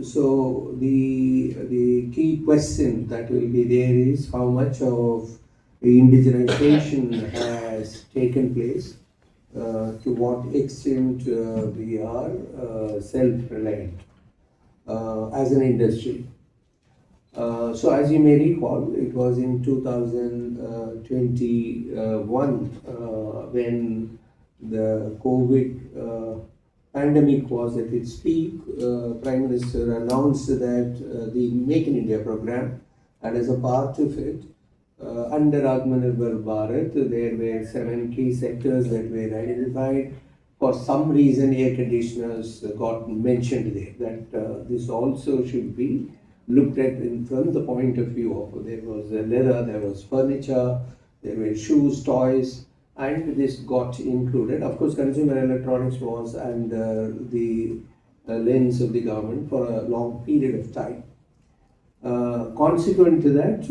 So the key question that will be there is how much of the indigenization has taken place, to what extent we are self-reliant as an industry. So as you may recall, it was in 2021 when the COVID pandemic was at its peak. Prime Minister announced that the Make in India program, and as a part of it, under Atmanirbhar Bharat, there were 7 key sectors that were identified. For some reason, air conditioners got mentioned there. That this also should be looked at from the point of view of, there was leather, there was furniture, there were shoes, toys, and this got included. Of course, consumer electronics was under the lens of the government for a long period of time. Consequent to that,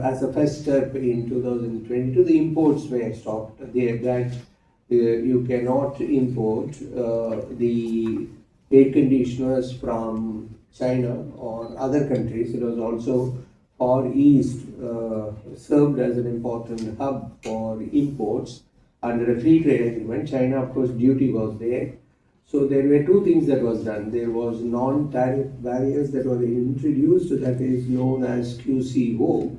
as a first step in 2022, the imports were stopped. That you cannot import the air conditioners from China or other countries. It was also Far East served as an important hub for imports under a free trade agreement. China, of course, duty was there. So there were 2 things that was done. There was non-tariff barriers that were introduced, that is known as QCO,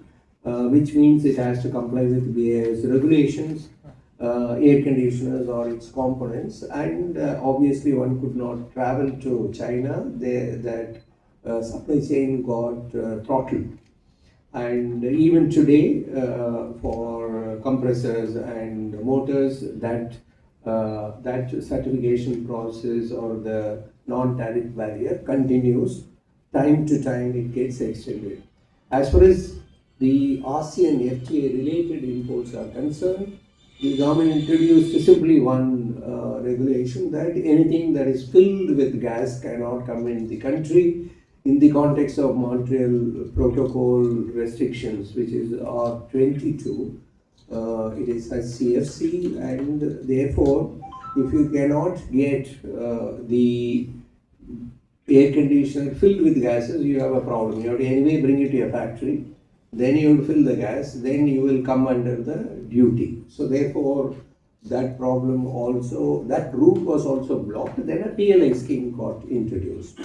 which means it has to comply with BIS regulations, air conditioners or its components, and obviously one could not travel to China. That supply chain got throttled. And even today, for compressors and motors, that certification process or the non-tariff barrier continues. Time to time it gets extended. As far as the ASEAN FTA related imports are concerned, the government introduced simply one regulation, that anything that is filled with gas cannot come in the country in the context of Montreal Protocol restrictions, which is R22. It is a CFC, and therefore, if you cannot get the air conditioner filled with gases, you have a problem. You have to anyway bring it to your factory, then you will fill the gas, then you will come under the duty. So therefore, that problem also, that route was also blocked. Then a PLI scheme got introduced.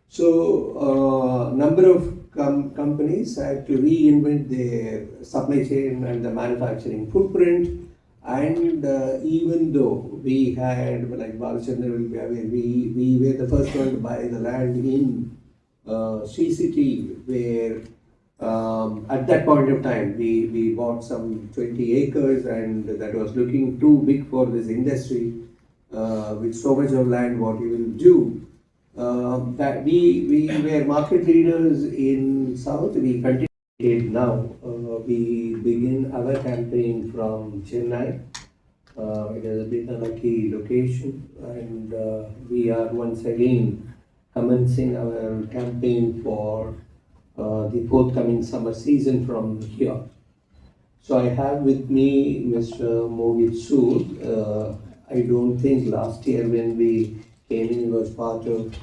So number of companies had to reinvent their supply chain and the manufacturing footprint. And even though we had, like Balachandra will be aware, we were the first one to buy the land in CCT, where at that point of time we bought some 20 acres, and that was looking too big for this industry. With so much of land, what you will do? That we were market leaders in South. We continue now. We begin our campaign from Chennai. It has been a lucky location, and we are once again commencing our campaign for the forthcoming summer season from here. So I have with me Mr. Mohit Sood. I don't think last year when we came in, he was part of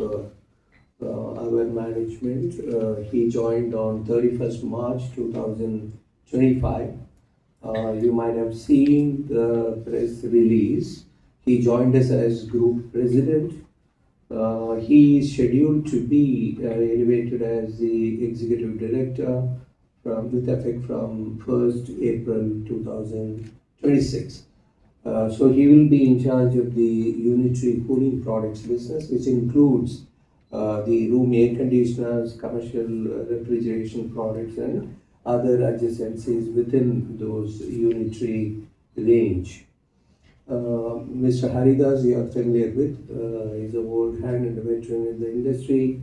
our management. He joined on 31st March 2025. You might have seen the press release. He joined us as group president. He is scheduled to be elevated as the executive director with effect from 1st April 2026. So he will be in charge of the unitary cooling products business, which includes the room air conditioners, commercial refrigeration products, and other adjacencies within those unitary range. Mr. Haridas, you are familiar with. He's an old hand and a veteran in the industry.